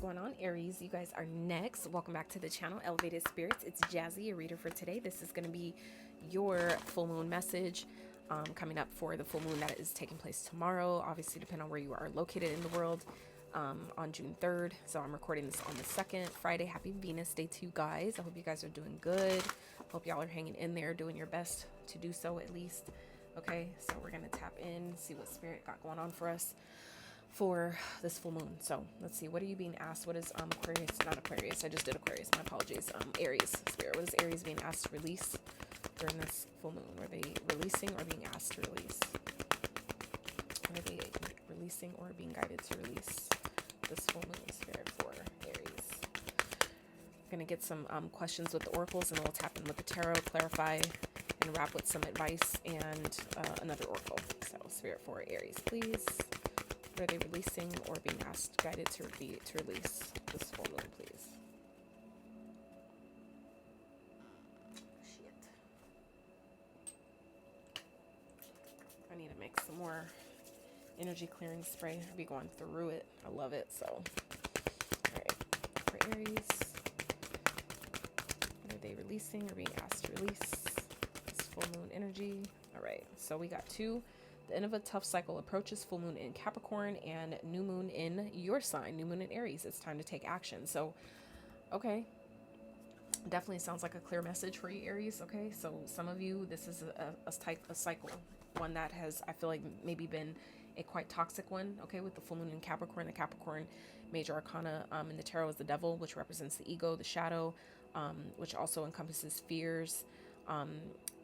going on, Aries? You guys are next. Welcome back to the channel, Elevated Spirits. It's Jazzy, your reader for today. This is going to be your full moon message coming up for the full moon that is taking place tomorrow. Obviously, depending on where you are located in the world, on June 3rd. So I'm recording this on the 2nd, Friday. Happy Venus Day to you guys. I hope you guys are doing good. Hope y'all are hanging in there, doing your best to do so at least. Okay, so we're going to tap in, see what Spirit got going on for us for this full moon. So let's see, what are you being asked? What is Aquarius, not Aquarius, I just did Aquarius, my apologies. Aries, Spirit, what is Aries being asked to release during this full moon? Are they releasing or being asked to release? Are they releasing or being guided to release this full moon, Spirit, for Aries? I'm gonna get some questions with the oracles, and we'll tap in with the tarot, clarify, and wrap with some advice and another oracle. So Spirit, for Aries, please. Are they releasing or being asked, guided to release this full moon, please? Shit. I need to make some more energy clearing spray. I'll be going through it. I love it. So, all right. For Aries, are they releasing or being asked to release this full moon energy? All right. So we got two. The end of a tough cycle approaches. Full moon in Capricorn and new moon in your sign, new moon in Aries. It's time to take action. So, okay. Definitely sounds like a clear message for you, Aries. Okay. So some of you, this is a cycle, one that has, I feel like, maybe been a quite toxic one. Okay. With the full moon in Capricorn, the Capricorn major arcana in the tarot is the devil, which represents the ego, the shadow, which also encompasses fears,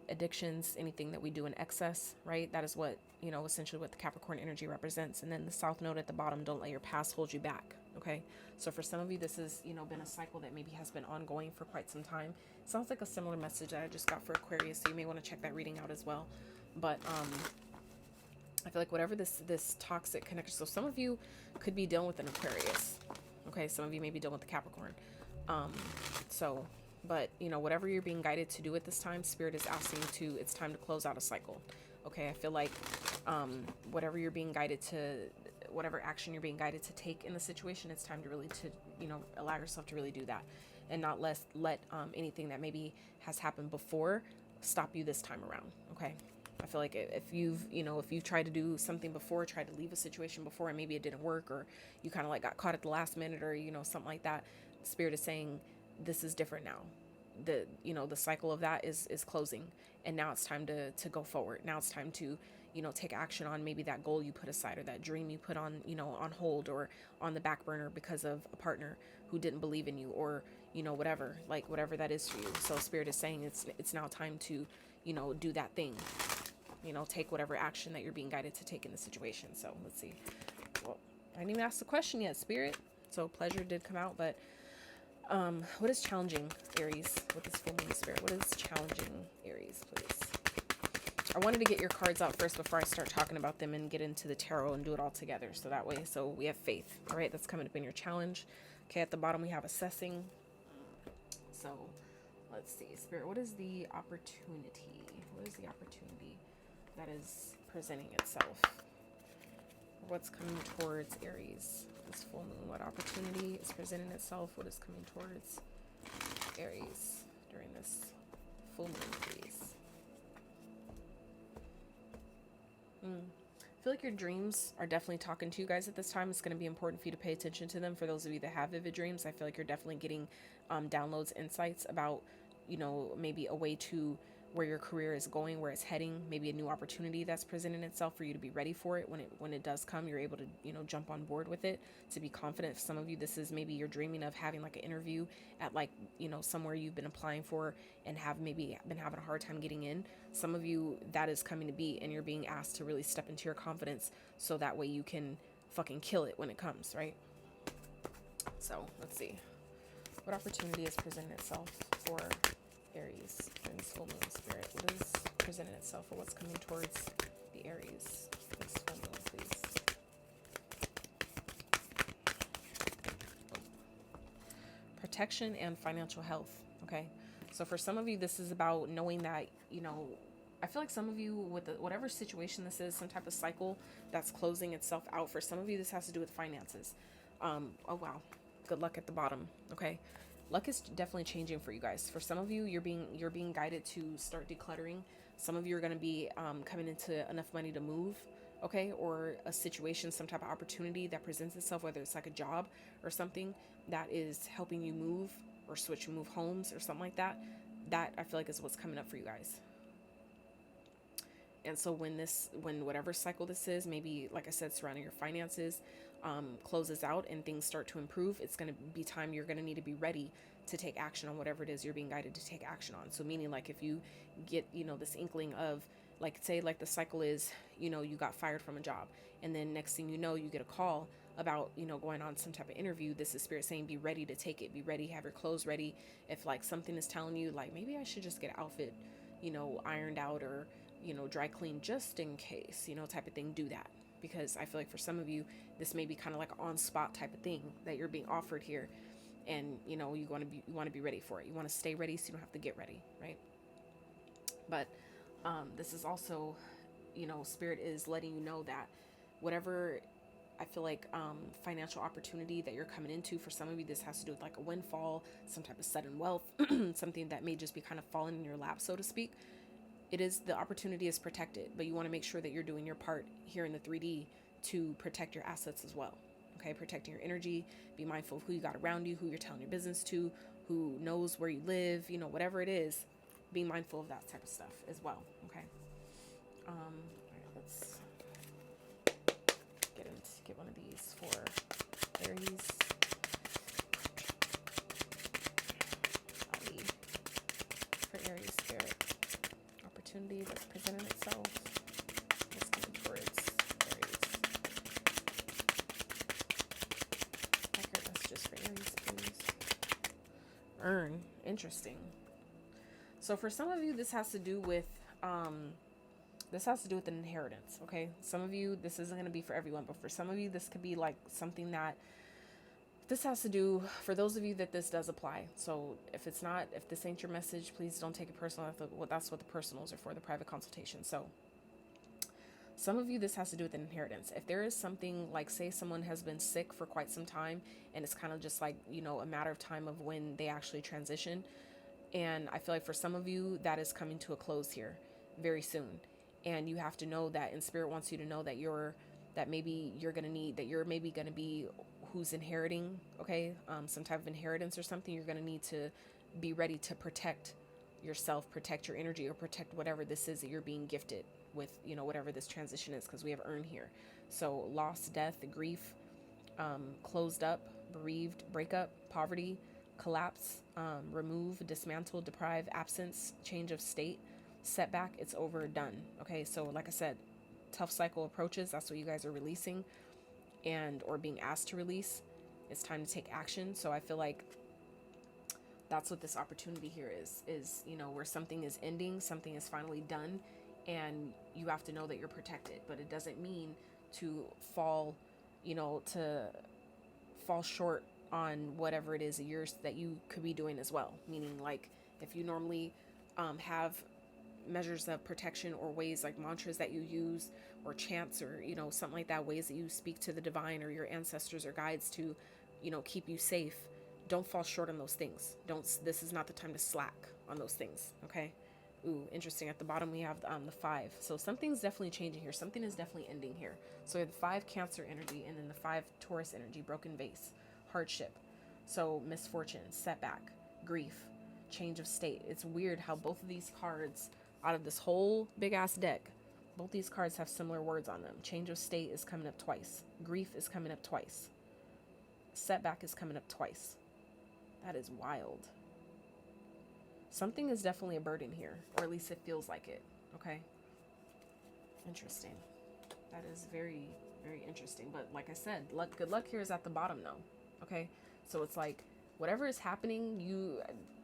addictions, anything that we do in excess, right? That is what, essentially what the Capricorn energy represents. And then the south node at the bottom, don't let your past hold you back. Okay. So for some of you, this has, been a cycle that maybe has been ongoing for quite some time. Sounds like a similar message that I just got for Aquarius. So you may want to check that reading out as well. But, I feel like whatever this toxic connection. So some of you could be dealing with an Aquarius. Okay. Some of you may be dealing with the Capricorn. But, whatever you're being guided to do at this time, Spirit is asking it's time to close out a cycle. Okay. I feel like, whatever you're being guided to, whatever action you're being guided to take in the situation, it's time to really, allow yourself to really do that and not let anything that maybe has happened before stop you this time around. Okay. I feel like if you've tried to do something before, tried to leave a situation before, and maybe it didn't work, or you kind of like got caught at the last minute, or, something like that, Spirit is saying, this is different now. The cycle of that is closing, and now it's time to go forward. Now it's time to, take action on maybe that goal you put aside, or that dream you put on, on hold or on the back burner because of a partner who didn't believe in you, or, whatever that is for you. So Spirit is saying it's now time to, do that thing, take whatever action that you're being guided to take in the situation. So let's see. Well, I didn't even ask the question yet, Spirit. So pleasure did come out, but what is challenging Aries with this full moon, Spirit? What is challenging Aries, please? I wanted to get your cards out first before I start talking about them and get into the tarot and do it all together. So that way, so we have faith. All right, that's coming up in your challenge. Okay, at the bottom we have assessing. So let's see, Spirit, what is the opportunity? What is the opportunity that is presenting itself? What's coming towards Aries this full moon? What opportunity is presenting itself? What is coming towards Aries during this full moon, please? I feel like your dreams are definitely talking to you guys at this time. It's going to be important for you to pay attention to them. For those of you that have vivid dreams, I feel like you're definitely getting downloads, insights about, maybe a way to where your career is going, where it's heading, maybe a new opportunity that's presenting itself for you to be ready for it. When it does come, you're able to, jump on board with it, to be confident. For some of you, this is maybe you're dreaming of having like an interview at like, somewhere you've been applying for and have maybe been having a hard time getting in. Some of you, that is coming to be, and you're being asked to really step into your confidence so that way you can fucking kill it when it comes, right? So let's see. What opportunity is presenting itself for Aries during this full moon, Spirit? What is presenting itself, or what's coming towards the Aries this full moon, please? Protection and financial health. Okay, so for some of you, this is about knowing that, I feel like some of you, with whatever situation this is, some type of cycle that's closing itself out. For some of you, this has to do with finances. Oh wow, good luck at the bottom. Okay, luck is definitely changing for you guys. For some of you, you're being guided to start decluttering. Some of you are going to be coming into enough money to move, okay, or a situation, some type of opportunity that presents itself, whether it's like a job or something that is helping you move or move homes or something like that. That I feel like is what's coming up for you guys. And so when whatever cycle this is, maybe like I said, surrounding your finances, closes out and things start to improve, it's going to be time you're going to need to be ready to take action on whatever it is you're being guided to take action on. So meaning like if you get, this inkling of, like, say like the cycle is, you got fired from a job, and then next thing you know, you get a call about, going on some type of interview. This is spirit saying, be ready to take it, be ready, have your clothes ready. If like something is telling you like, maybe I should just get an outfit, ironed out or, dry clean just in case, type of thing, do that. Because I feel like for some of you, this may be kind of like an on-spot type of thing that you're being offered here. And, you want to be ready for it. You want to stay ready so you don't have to get ready, right? But this is also, spirit is letting you know that whatever, I feel like financial opportunity that you're coming into, for some of you, this has to do with like a windfall, some type of sudden wealth, something that may just be kind of falling in your lap, so to speak. The opportunity is protected, but you want to make sure that you're doing your part here in the 3D to protect your assets as well. Okay, protecting your energy, be mindful of who you got around you, who you're telling your business to, who knows where you live, whatever it is, being mindful of that type of stuff as well. Okay. All right, let's get one of these for Aries. For Aries spirit. Opportunity that's presenting itself is coming towards Aries. Okay, that's just for Aries, please. Interesting. So for some of you, this has to do with an inheritance. Okay, some of you, this isn't going to be for everyone, but for some of you, this could be like something that this has to do, for those of you that this does apply. So if this ain't your message, please don't take it personal. That's what the personals are for, the private consultation. So some of you, this has to do with an inheritance. If there is something like, say someone has been sick for quite some time, and it's kind of just like, a matter of time of when they actually transition. And I feel like for some of you, that is coming to a close here very soon. And you have to know that, and spirit wants you to know that you're maybe going to be who's inheriting, okay, some type of inheritance or something. You're going to need to be ready to protect yourself, protect your energy, or protect whatever this is that you're being gifted with, whatever this transition is, because we have earn here. So loss, death, grief, closed up, bereaved, breakup, poverty, collapse, remove, dismantle, deprive, absence, change of state, setback, it's over, done. Okay, so like I said, tough cycle approaches. That's what you guys are releasing or being asked to release. It's time to take action. So I feel like that's what this opportunity here is, where something is ending, something is finally done, and you have to know that you're protected. But it doesn't mean to fall short on whatever it is that you could be doing as well. Meaning, like, if you normally have measures of protection or ways like mantras that you use or chants or something like that, ways that you speak to the divine or your ancestors or guides to keep you safe, don't fall short on those things. This is not the time to slack on those things. Okay. Ooh, interesting. At the bottom we have the 5. So something's definitely changing here. Something is definitely ending here. So we have the 5 Cancer energy, and then the 5 Taurus energy, broken vase, hardship. So misfortune, setback, grief, change of state. It's weird how both of these cards out of this whole big ass deck, both these cards have similar words on them. Change of state is coming up twice. Grief is coming up twice. Setback is coming up twice. That is wild. Something is definitely a burden here, or at least it feels like it. Okay. Interesting. That is very, very interesting. But like I said, good luck here is at the bottom though. Okay. So it's like whatever is happening,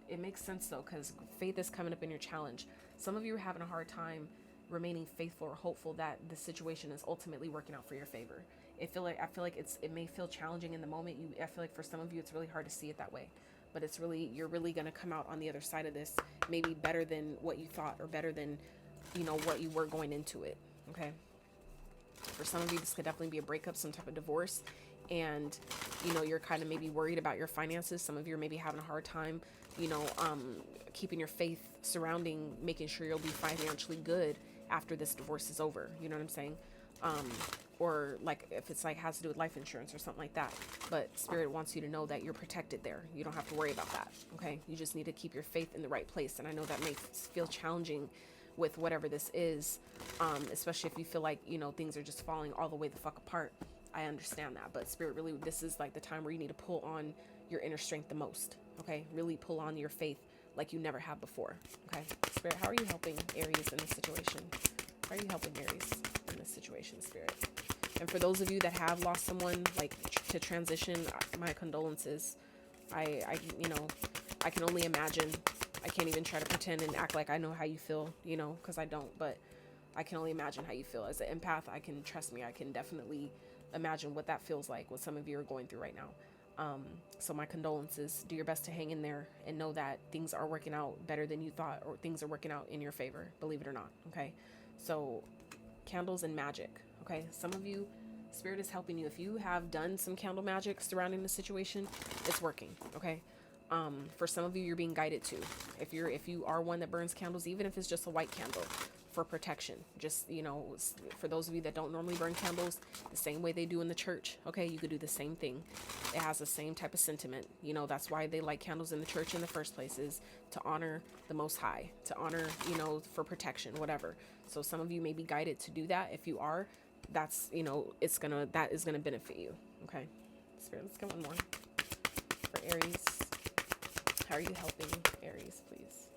it makes sense though, because faith is coming up in your challenge. Some of you are having a hard time remaining faithful or hopeful that the situation is ultimately working out for your favor. I feel like it may feel challenging in the moment. I feel like for some of you, it's really hard to see it that way, but you're really going to come out on the other side of this, maybe better than what you thought, or better than, what you were going into it. Okay. For some of you, this could definitely be a breakup, some type of divorce. and, you know, you're kind of maybe worried about your finances. Some of you are maybe having a hard time, you know, keeping your faith surrounding making sure you'll be financially good after this divorce is over. You know what I'm saying? Or like if it's like has to do with life insurance or something like that. But Spirit wants you to know that you're protected there. You don't have to worry about that. Okay. You just need to keep your faith in the right place. And I know that may feel challenging with whatever this is, especially if you feel like, you know, things are just falling all the way the fuck apart. I understand that, but Spirit, really, this is like the time where you need to pull on your inner strength the most. Okay. Really pull on your faith like you never have before. Okay. Spirit, how are you helping Aries in this situation? How are you helping Aries in this situation, Spirit? And for those of you that have lost someone, like to transition, my condolences. You know, I can only imagine. I can't even try to pretend and act like I know how you feel, you know, because I don't, but I can only imagine how you feel. As an empath, I can, trust me, I can definitely imagine what that feels like, what some of you are going through right now. So my condolences. Do your best to hang in there and know that things are working out better than you thought, or things are working out in your favor, believe it or not. Okay. So candles and magic. Okay. Some of you, Spirit is helping you. If you have done some candle magic surrounding the situation, it's working. Okay. For some of you, you're being guided to, if you are one that burns candles, even if it's just a white candle, for protection. Just, you know, for those of you that don't normally burn candles, the same way they do in the church. Okay. You could do the same thing. It has the same type of sentiment. You know, that's why they light candles in the church in the first place, is to honor the Most High, to honor, you know, for protection, whatever. So some of you may be guided to do that. If you are, that's, you know, that is gonna benefit you. Okay. Spirit, let's get one more for Aries. How are you helping Aries, please?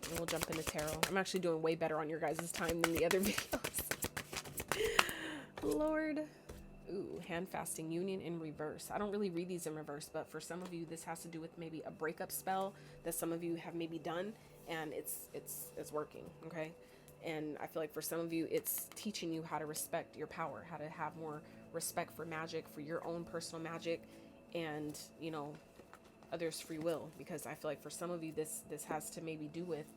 And we'll jump into tarot. I'm actually doing way better on your guys' time than the other videos. Lord. Ooh, hand fasting union in reverse. I don't really read these in reverse, but for some of you, this has to do with maybe a breakup spell that some of you have maybe done, and it's working. Okay. And I feel like for some of you, it's teaching you how to respect your power, how to have more respect for magic, for your own personal magic, and, you know, others' free will. Because I feel like for some of you, this has to maybe do with,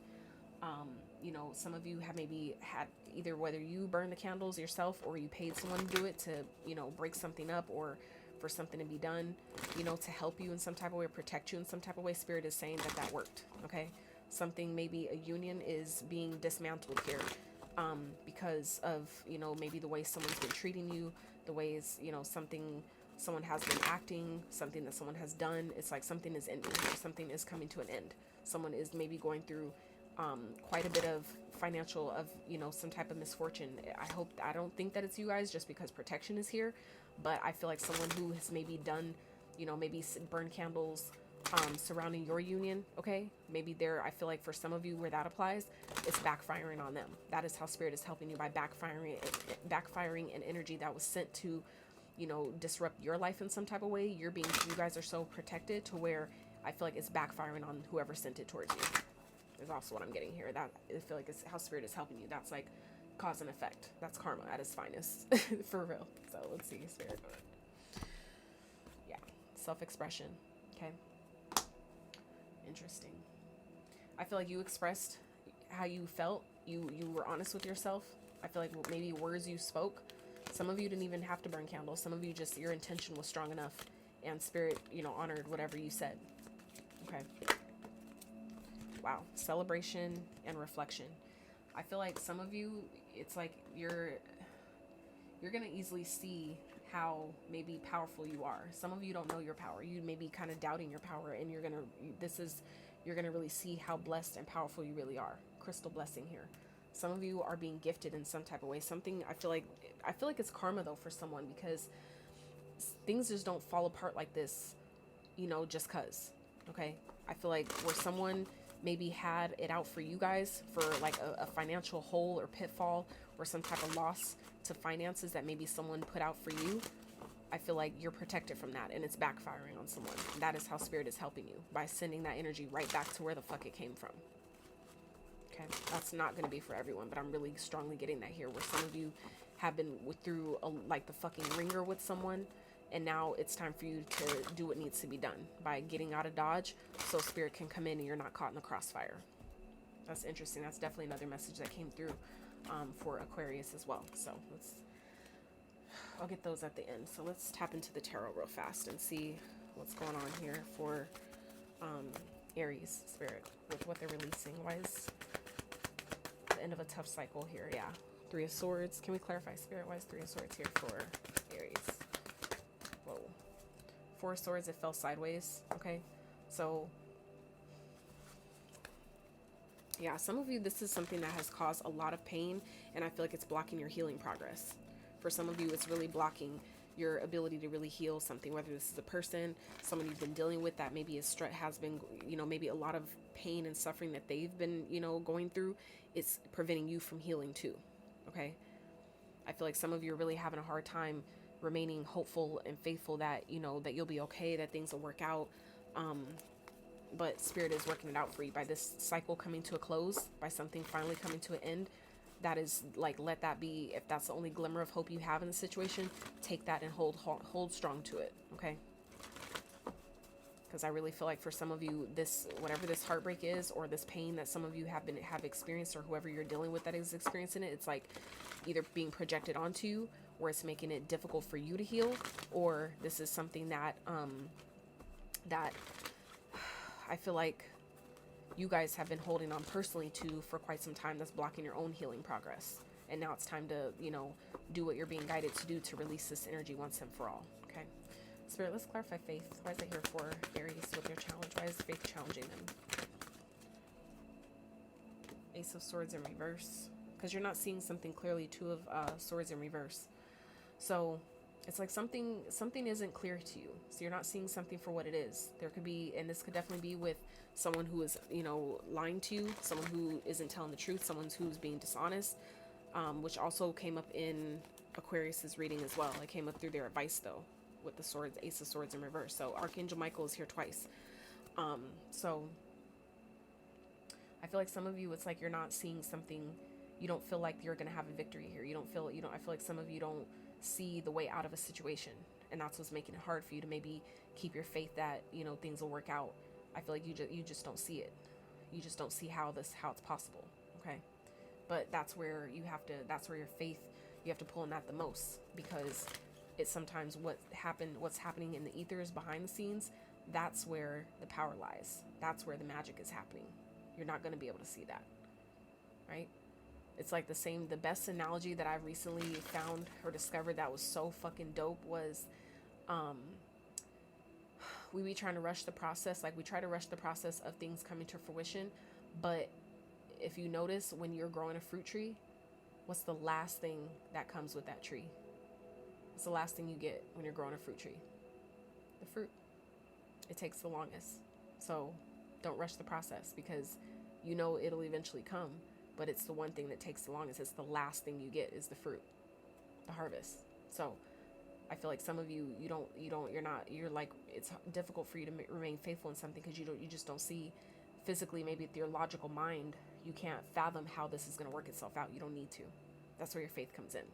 you know, some of you have maybe had either whether you burn the candles yourself or you paid someone to do it to, you know, break something up, or for something to be done, you know, to help you in some type of way, or protect you in some type of way. Spirit is saying that worked. Okay. Something, maybe a union is being dismantled here, because of, you know, maybe the way someone's been treating you, the ways, you know, someone has been acting, something that someone has done. It's like something is ending, or something is coming to an end. Someone is maybe going through quite a bit of financial, of, you know, some type of misfortune. I don't think that it's you guys, just because protection is here, but I feel like someone who has maybe done, you know, maybe burn candles surrounding your union. Okay. Maybe I feel like for some of you where that applies, it's backfiring on them. That is how Spirit is helping you, by backfiring an energy that was sent to, you know, disrupt your life in some type of way. You guys are so protected to where I feel like it's backfiring on whoever sent it towards you. Is also what I'm getting here. That I feel like it's how Spirit is helping you. That's like cause and effect. That's karma at its finest. For real. So let's see, Spirit. Yeah. Self-expression. Okay. Interesting. I feel like you expressed how you felt. You were honest with yourself. I feel like maybe words you spoke. Some of you didn't even have to burn candles. Some of you just, your intention was strong enough, and Spirit, you know, honored whatever you said. Okay. Wow. Celebration and reflection. I feel like some of you, it's like you're going to easily see how maybe powerful you are. Some of you don't know your power. You may be kind of doubting your power, and you're going to really see how blessed and powerful you really are. Crystal blessing here. Some of you are being gifted in some type of way. Something, I feel like it's karma though for someone, because things just don't fall apart like this, you know, just cause. Okay. I feel like where someone maybe had it out for you guys for like a financial hole or pitfall, or some type of loss to finances that maybe someone put out for you, I feel like you're protected from that, and it's backfiring on someone. That is how Spirit is helping you, by sending that energy right back to where the fuck it came from. Okay, that's not going to be for everyone, but I'm really strongly getting that here, where some of you have been through like the fucking ringer with someone, and now it's time for you to do what needs to be done by getting out of Dodge, so Spirit can come in and you're not caught in the crossfire. That's interesting. That's definitely another message that came through for Aquarius as well. So let's I'll get those at the end. So let's tap into the tarot real fast and see what's going on here for Aries spirit with what they're releasing. Why is the end of a tough cycle here? Yeah. Three of Swords. Can we clarify, spirit? Why is Three of Swords here for Aries? Whoa. Four of Swords, it fell sideways. Okay. So, yeah, some of you, this is something that has caused a lot of pain, and I feel like it's blocking your healing progress. For some of you, it's really blocking your ability to really heal something, whether this is a person, someone you've been dealing with that maybe has been, you know, maybe a lot of pain and suffering that they've been, you know, going through. It's preventing you from healing too. Okay. I feel like some of you are really having a hard time remaining hopeful and faithful that, you know, that you'll be okay, that things will work out. But Spirit is working it out for you by this cycle coming to a close, by something finally coming to an end. That is like, let that be. If that's the only glimmer of hope you have in the situation, take that and hold strong to it. Okay. Because I really feel like for some of you, this, whatever this heartbreak is, or this pain that some of you have experienced, or whoever you're dealing with that is experiencing it, it's like either being projected onto you, or it's making it difficult for you to heal, or this is something that that I feel like you guys have been holding on personally to for quite some time, that's blocking your own healing progress. And now it's time to, you know, do what you're being guided to do to release this energy once and for all. Okay. Spirit, let's clarify faith. Why is it here for Aries with their challenge? Why is faith challenging them? Ace of Swords in reverse. Because you're not seeing something clearly. Two of Swords in reverse. So it's like something isn't clear to you. So you're not seeing something for what it is. There could be, and this could definitely be with someone who is, you know, lying to you, someone who isn't telling the truth, someone who's being dishonest, which also came up in Aquarius's reading as well. It came up through their advice though, with the swords, Ace of Swords in reverse. So Archangel Michael is here twice. So I feel like some of you, it's like you're not seeing something. You don't feel like you're going to have a victory here. I feel like some of you don't see the way out of a situation, and that's what's making it hard for you to maybe keep your faith that, you know, things will work out. I feel like you just don't see it. You just don't see how it's possible. Okay. But that's where that's where your faith, you have to pull on that the most, because it's sometimes what's happening in the ethers behind the scenes. That's where the power lies. That's where the magic is happening. You're not going to be able to see that. Right? It's like the best analogy that I recently found or discovered that was so fucking dope was, we be trying to rush the process. Like we try to rush the process of things coming to fruition. But if you notice, when you're growing a fruit tree, what's the last thing that comes with that tree? What's the last thing you get when you're growing a fruit tree? The fruit. It takes the longest. So don't rush the process, because you know it'll eventually come. But it's the one thing that takes the longest. It's the last thing you get is the fruit, the harvest. So I feel like some of you, you're like, it's difficult for you to remain faithful in something because you just don't see physically, maybe with your logical mind, you can't fathom how this is going to work itself out. You don't need to. That's where your faith comes in.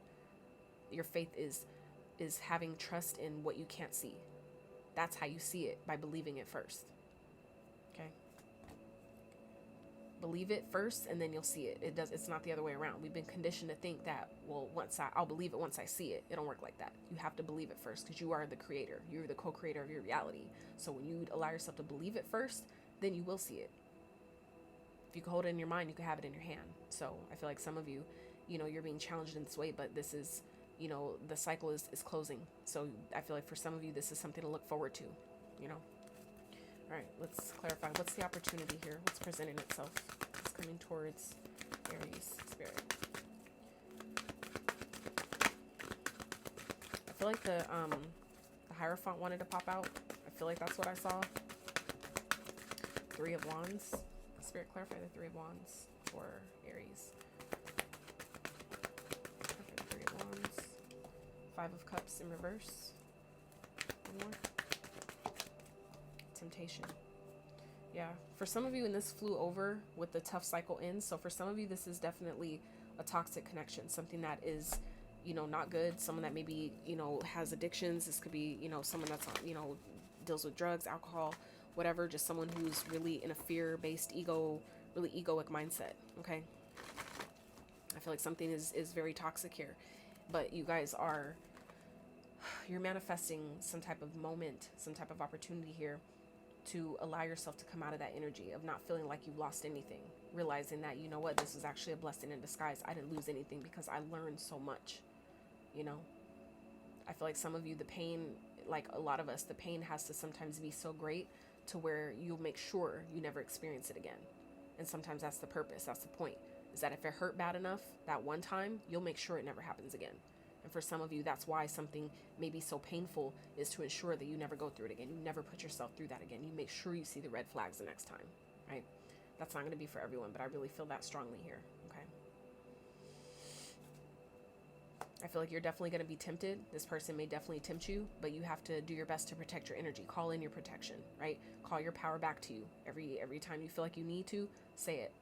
Your faith is having trust in what you can't see. That's how you see it, by believing it first. Okay. Believe it first, and then you'll see it. It's not the other way around. We've been conditioned to think that, well, I'll believe it once I see it. It don't work like that. You have to believe it first, because you are the creator. You're the co-creator of your reality. So when you allow yourself to believe it first, then you will see it. If you can hold it in your mind, you can have it in your hand. So I feel like some of you, you know, you're being challenged in this way, but this is, you know, the cycle is closing. So I feel like for some of you, this is something to look forward to, you know. All right, let's clarify. What's the opportunity here? What's presenting itself? What's coming towards Aries spirit? I feel like the Hierophant wanted to pop out. I feel like that's what I saw. Three of Wands. Spirit, clarify the Three of Wands for Aries. Okay, Three of Wands. Five of Cups in reverse. One more. Temptation. Yeah, for some of you, and this flew over with the tough cycle ends. So for some of you, this is definitely a toxic connection, something that is, you know, not good. Someone that maybe, you know, has addictions. This could be, you know, someone that's, you know, deals with drugs, alcohol, whatever. Just someone who's really in a fear-based really egoic mindset. Okay. I feel like something is very toxic here, but you guys are, you're manifesting some type of moment, some type of opportunity here to allow yourself to come out of that energy of not feeling like you've lost anything, realizing that, you know what, this was actually a blessing in disguise. I didn't lose anything because I learned so much, you know. I feel like some of you, the pain, like a lot of us, the pain has to sometimes be so great to where you'll make sure you never experience it again. And sometimes that's the purpose, that's the point, is that if it hurt bad enough that one time, you'll make sure it never happens again. And for some of you, that's why something may be so painful, is to ensure that you never go through it again. You never put yourself through that again. You make sure you see the red flags the next time, right? That's not going to be for everyone, but I really feel that strongly here, okay? I feel like you're definitely going to be tempted. This person may definitely tempt you, but you have to do your best to protect your energy. Call in your protection, right? Call your power back to you. Every time you feel like you need to, say it.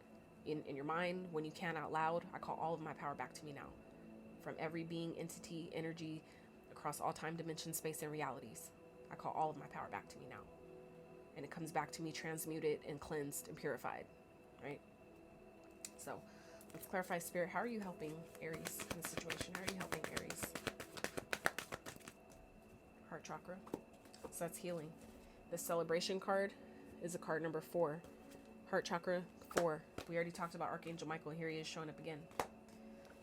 In your mind, when you can, out loud, I call all of my power back to me now. From every being, entity, energy, across all time, dimension, space, and realities. I call all of my power back to me now. And it comes back to me transmuted and cleansed and purified, right? So let's clarify, Spirit. How are you helping Aries in this situation? How are you helping Aries? Heart chakra. So that's healing. The celebration card is a card number 4. Heart chakra 4. We already talked about Archangel Michael. Here he is showing up again.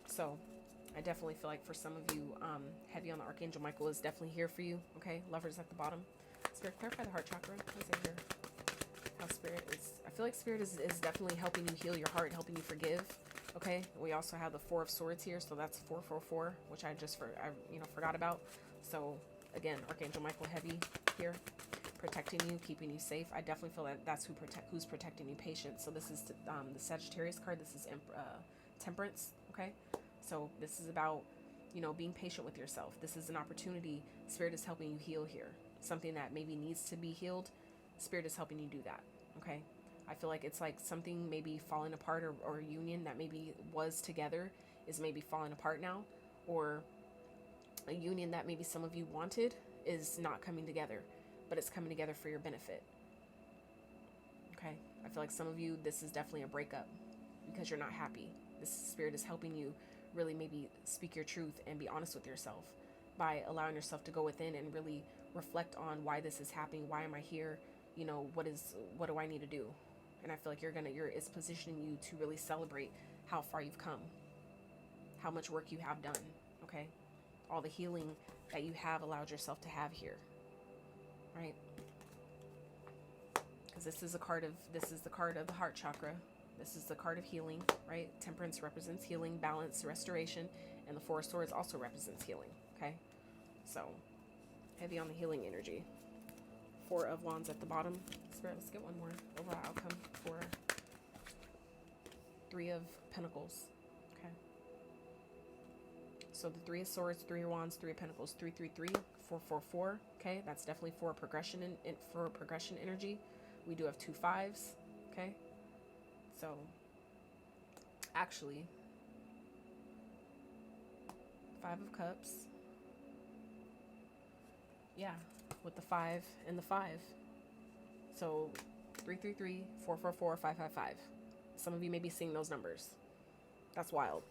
So I definitely feel like for some of you, heavy on the Archangel Michael is definitely here for you. Okay, Lovers at the bottom. Spirit, clarify the heart chakra. What is it here? How Spirit is, I feel like Spirit is definitely helping you heal your heart, helping you forgive. Okay, we also have the 4 of Swords here, so that's 444, which I forgot about. So again, Archangel Michael heavy here, protecting you, keeping you safe. I definitely feel that that's who's protecting you. Patience. So this is the Sagittarius card. This is Temperance. Okay. So this is about, being patient with yourself. This is an opportunity. Spirit is helping you heal here. Something that maybe needs to be healed. Spirit is helping you do that. Okay. I feel like it's like something maybe falling apart, or a union that maybe was together is maybe falling apart now, or a union that maybe some of you wanted is not coming together, but it's coming together for your benefit. Okay. I feel like some of you, this is definitely a breakup because you're not happy. This Spirit is helping you really maybe speak your truth and be honest with yourself by allowing yourself to go within and really reflect on why this is happening. Why am I here? What do I need to do? And I feel like it's positioning you to really celebrate how far you've come, how much work you have done. Okay. All the healing that you have allowed yourself to have here. Right. Because this is the card of the heart chakra. This is the card of healing, right? Temperance represents healing, balance, restoration, and the 4 of Swords also represents healing, okay? So, heavy on the healing energy. 4 of Wands at the bottom. Spirit, let's get one more overall outcome for 3 of Pentacles, okay? So the 3 of Swords, 3 of Wands, 3 of Pentacles, 333, 444, okay? That's definitely for progression for progression energy. We do have 2 5s, okay? So, actually, 5 of Cups. Yeah, with the 5 and the 5. So, 333, 444, 555. Some of you may be seeing those numbers. That's wild.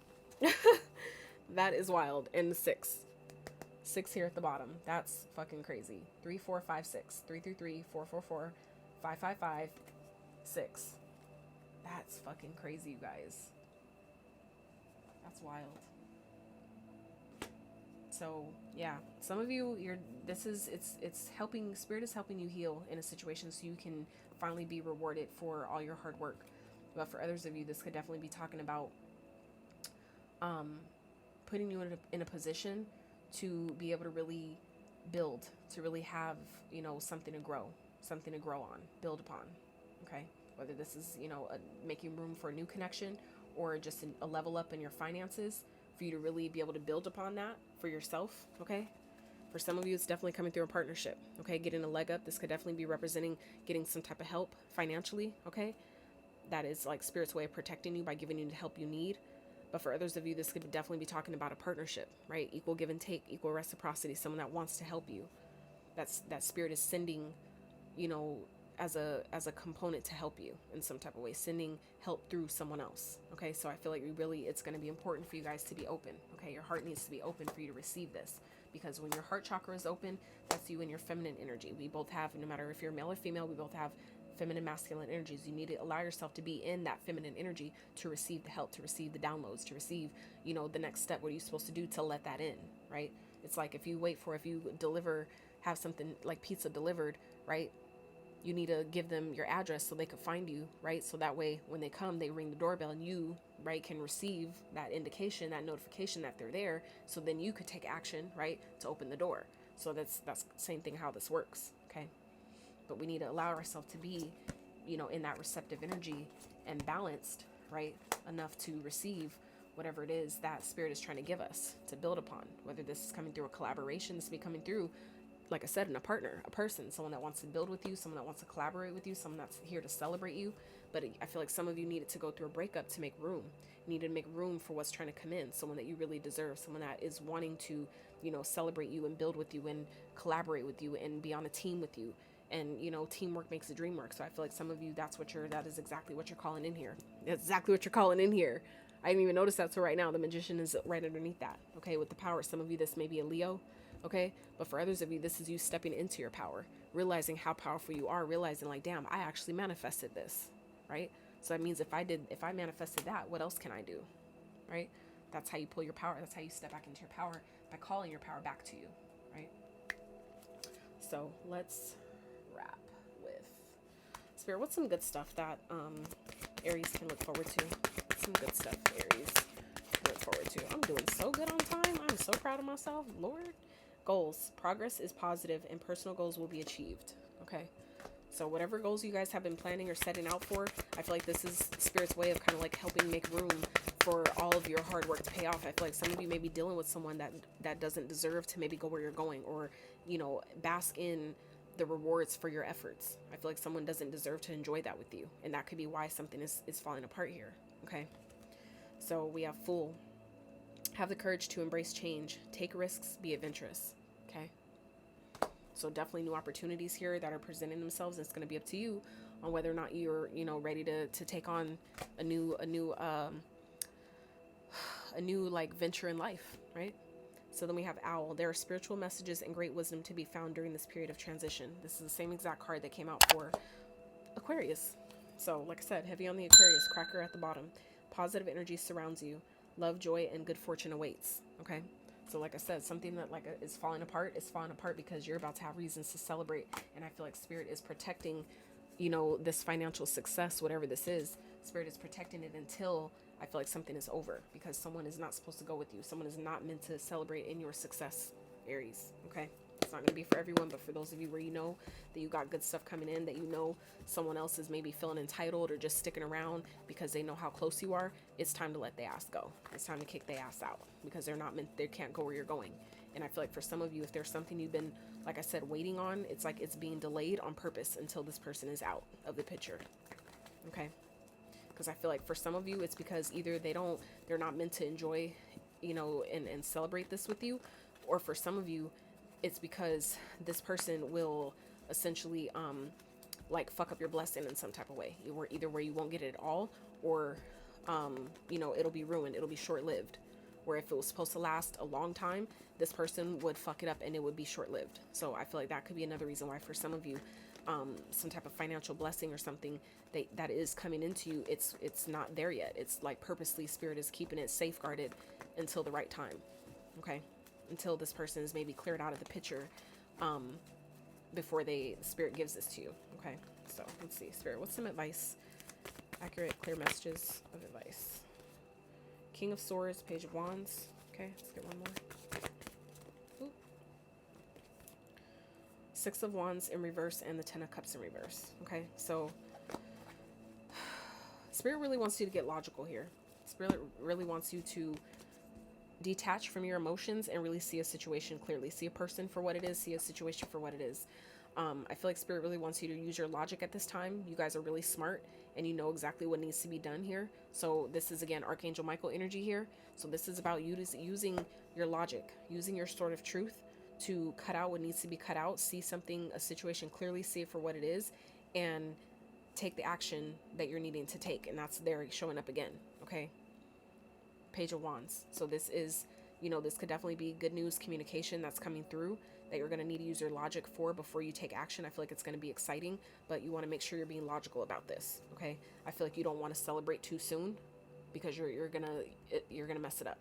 That is wild. And the 6. 6 here at the bottom. That's fucking crazy. 3, 4, 5, 6. 333, 444, 555, 6. That's fucking crazy, you guys. That's wild. So yeah, some of you, it's helping. Spirit is helping you heal in a situation so you can finally be rewarded for all your hard work. But for others of you, this could definitely be talking about putting you in a position to be able to really build, to really have, something to grow on, build upon. Okay. Whether this is, making room for a new connection or just a level up in your finances, for you to really be able to build upon that for yourself, okay? For some of you, it's definitely coming through a partnership, okay? Getting a leg up. This could definitely be representing getting some type of help financially, okay? That is like Spirit's way of protecting you by giving you the help you need. But for others of you, this could definitely be talking about a partnership, right? Equal give and take, equal reciprocity, someone that wants to help you. That Spirit is sending, as a component to help you in some type of way, sending help through someone else. Okay, so I feel like it's going to be important for you guys to be open. Okay, your heart needs to be open for you to receive this. because when your heart chakra is open, that's you and your feminine energy. We both have, no matter if you're male or female, we both have feminine, masculine energies. You need to allow yourself to be in that feminine energy to receive the help, to receive the downloads, to receive, you know, the next step. What are you supposed to do to let that in, right? It's like if you have something like pizza delivered, right? You need to give them your address so they can find you, right? So that way when they come, they ring the doorbell and you, right, can receive that indication, that notification that they're there. So then you could take action, right, to open the door. So that's the same thing how this works, okay? But we need to allow ourselves to be, you know, in that receptive energy and balanced, right, enough to receive whatever it is that spirit is trying to give us to build upon. Whether this is coming through a collaboration, this be coming through, like I said, in a partner, a person, someone that wants to build with you, someone that wants to collaborate with you, someone that's here to celebrate you. But I feel like some of you needed to go through a breakup to make room. You needed to make room for what's trying to come in, someone that you really deserve, someone that is wanting to, you know, celebrate you and build with you and collaborate with you and be on a team with you. And, you know, teamwork makes the dream work. So I feel like some of you, that is exactly what you're calling in here. That's exactly what you're calling in here. I didn't even notice that. So right now, the magician is right underneath that. Okay, with the power. Some of you, this may be a Leo. Okay, but for others of you, this is you stepping into your power, realizing how powerful you are, realizing like, damn, I actually manifested this, right? So that means if I manifested that, what else can I do, right? That's how you pull your power. That's how you step back into your power, by calling your power back to you, right? So let's wrap with Spirit. What's some good stuff that Aries can look forward to? Some good stuff Aries can look forward to. I'm doing so good on time. I'm so proud of myself, Lord. Goals. Progress is positive and personal goals will be achieved. Okay. So whatever goals you guys have been planning or setting out for, I feel like this is Spirit's way of kind of like helping make room for all of your hard work to pay off. I feel like some of you may be dealing with someone that doesn't deserve to maybe go where you're going, or, you know, bask in the rewards for your efforts. I feel like someone doesn't deserve to enjoy that with you. And that could be why something is falling apart here. Okay. So we have Fool. Have the courage to embrace change, take risks, be adventurous. Okay. So definitely new opportunities here that are presenting themselves. It's going to be up to you on whether or not you're, you know, ready to take on a new like venture in life, right? So then we have Owl. There are spiritual messages and great wisdom to be found during this period of transition. This is the same exact card that came out for Aquarius. So like I said, heavy on the Aquarius, cracker at the bottom. Positive energy surrounds you. Love, joy, and good fortune awaits. Okay. So like I said, something that is falling apart because you're about to have reasons to celebrate. And I feel like Spirit is protecting, you know, this financial success, whatever this is. Spirit is protecting it until I feel like something is over, because someone is not supposed to go with you. Someone is not meant to celebrate in your success, Aries. Okay. It's not going to be for everyone, but for those of you where you know that you got good stuff coming in, that you know someone else is maybe feeling entitled or just sticking around because they know how close you are, it's time to let the ass go. It's time to kick the ass out, because they can't go where you're going. And I feel like for some of you, if there's something you've been, like I said, waiting on, it's like it's being delayed on purpose until this person is out of the picture. Okay. Because I feel like for some of you, it's because either they're not meant to enjoy, you know, and celebrate this with you, or for some of you, it's because this person will essentially like fuck up your blessing in some type of way. Either where you won't get it at all, or you know, it'll be ruined. It'll be short-lived. Where if it was supposed to last a long time, this person would fuck it up and it would be short-lived. So I feel like that could be another reason why for some of you, some type of financial blessing or something that is coming into you, it's not there yet. It's like purposely Spirit is keeping it safeguarded until the right time. Okay. Until this person is maybe cleared out of the picture, before Spirit gives this to you. Okay. So let's see, Spirit, what's some advice? Accurate, clear messages of advice. King of Swords, Page of Wands. Okay, let's get one more. Ooh. Six of Wands in reverse and the Ten of Cups in reverse. Okay, so Spirit really wants you to get logical here. Spirit really wants you to detach from your emotions and really see a situation clearly. See a person for what it is. See a situation for what it is. I feel like Spirit really wants you to use your logic at this time. You guys are really smart and you know exactly what needs to be done here. So this is, again, Archangel Michael energy here. So this is about you using your logic, using your sword of truth to cut out what needs to be cut out, see a situation clearly, see it for what it is, and take the action that you're needing to take. And that's there showing up again. Okay. Page of Wands. So this is You know, this could definitely be good news communication that's coming through that you're going to need to use your logic for before you take action. I feel like it's going to be exciting, but you want to make sure you're being logical about this. Okay. I feel like you don't want to celebrate too soon, because you're going to mess it up.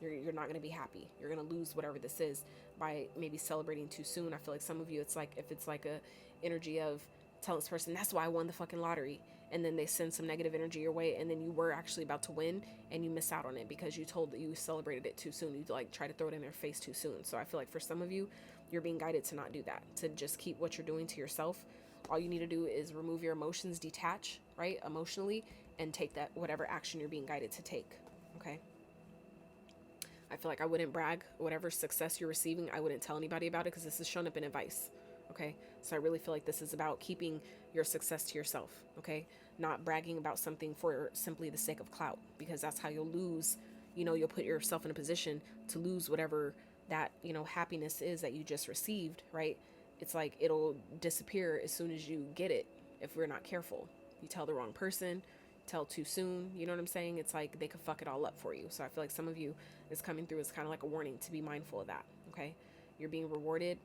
You're not going to be happy. You're going to lose whatever this is by maybe celebrating too soon. I feel like some of you, it's like, if it's like a energy of tell this person, that's why I won the fucking lottery, and then they send some negative energy your way, and then you were actually about to win and you miss out on it because you told that you celebrated it too soon. You like try to throw it in their face too soon. So I feel like for some of you, you're being guided to not do that, to just keep what you're doing to yourself. All you need to do is remove your emotions, detach, right, emotionally, and take that whatever action you're being guided to take. Okay. I feel like I wouldn't brag. Whatever success you're receiving, I wouldn't tell anybody about it, because this is shown up in advice. Okay. So I really feel like this is about keeping your success to yourself. Okay. Not bragging about something for simply the sake of clout, because that's how you'll lose, you know, you'll put yourself in a position to lose whatever that, you know, happiness is that you just received, right? It's like it'll disappear as soon as you get it if we're not careful. You tell the wrong person, tell too soon, you know what I'm saying? It's like they could fuck it all up for you. So I feel like some of you is coming through as kind of like a warning to be mindful of that. Okay. You're being rewarded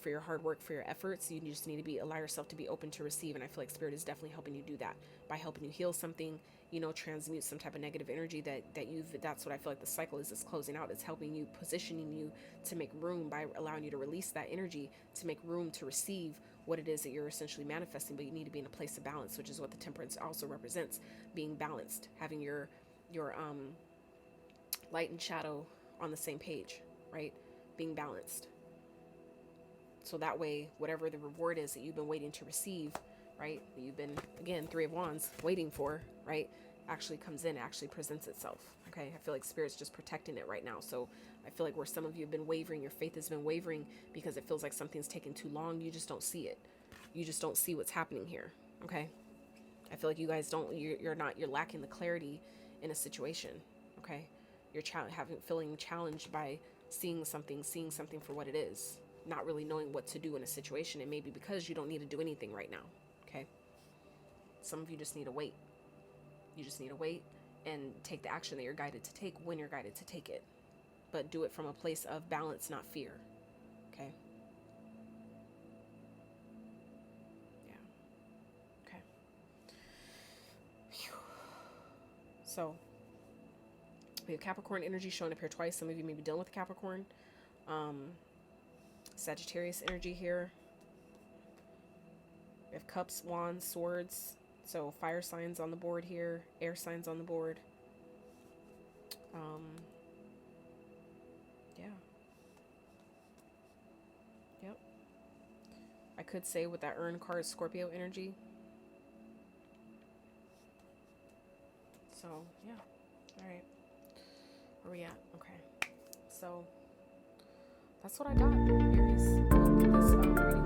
for your hard work, for your efforts. You just need to allow yourself to be open to receive. And I feel like Spirit is definitely helping you do that by helping you heal something, you know, transmute some type of negative energy that's what I feel like the cycle is closing out. It's helping you, positioning you to make room by allowing you to release that energy, to make room to receive what it is that you're essentially manifesting. But you need to be in a place of balance, which is what the temperance also represents, being balanced, having your light and shadow on the same page, right? Being balanced. So that way, whatever the reward is that you've been waiting to receive, right? That you've been, again, 3 of Wands, waiting for, right? Actually comes in, actually presents itself. Okay. I feel like Spirit's just protecting it right now. So I feel like where some of you have been wavering, your faith has been wavering because it feels like something's taking too long. You just don't see it. You just don't see what's happening here. Okay. I feel like you guys you're lacking the clarity in a situation. Okay. You're feeling challenged by seeing something for what it is, not really knowing what to do in a situation. And maybe because you don't need to do anything right now. Okay. Some of you just need to wait. You just need to wait and take the action that you're guided to take when you're guided to take it, but do it from a place of balance, not fear. Okay. Yeah. Okay. Whew. So we have Capricorn energy showing up here twice. Some of you may be dealing with Capricorn. Sagittarius energy here. We have Cups, Wands, Swords. So fire signs on the board here. Air signs on the board. Yeah. Yep. I could say with that urn card, Scorpio energy. So, yeah. All right. Where we at? Okay. So, that's what I got, Aries. This reading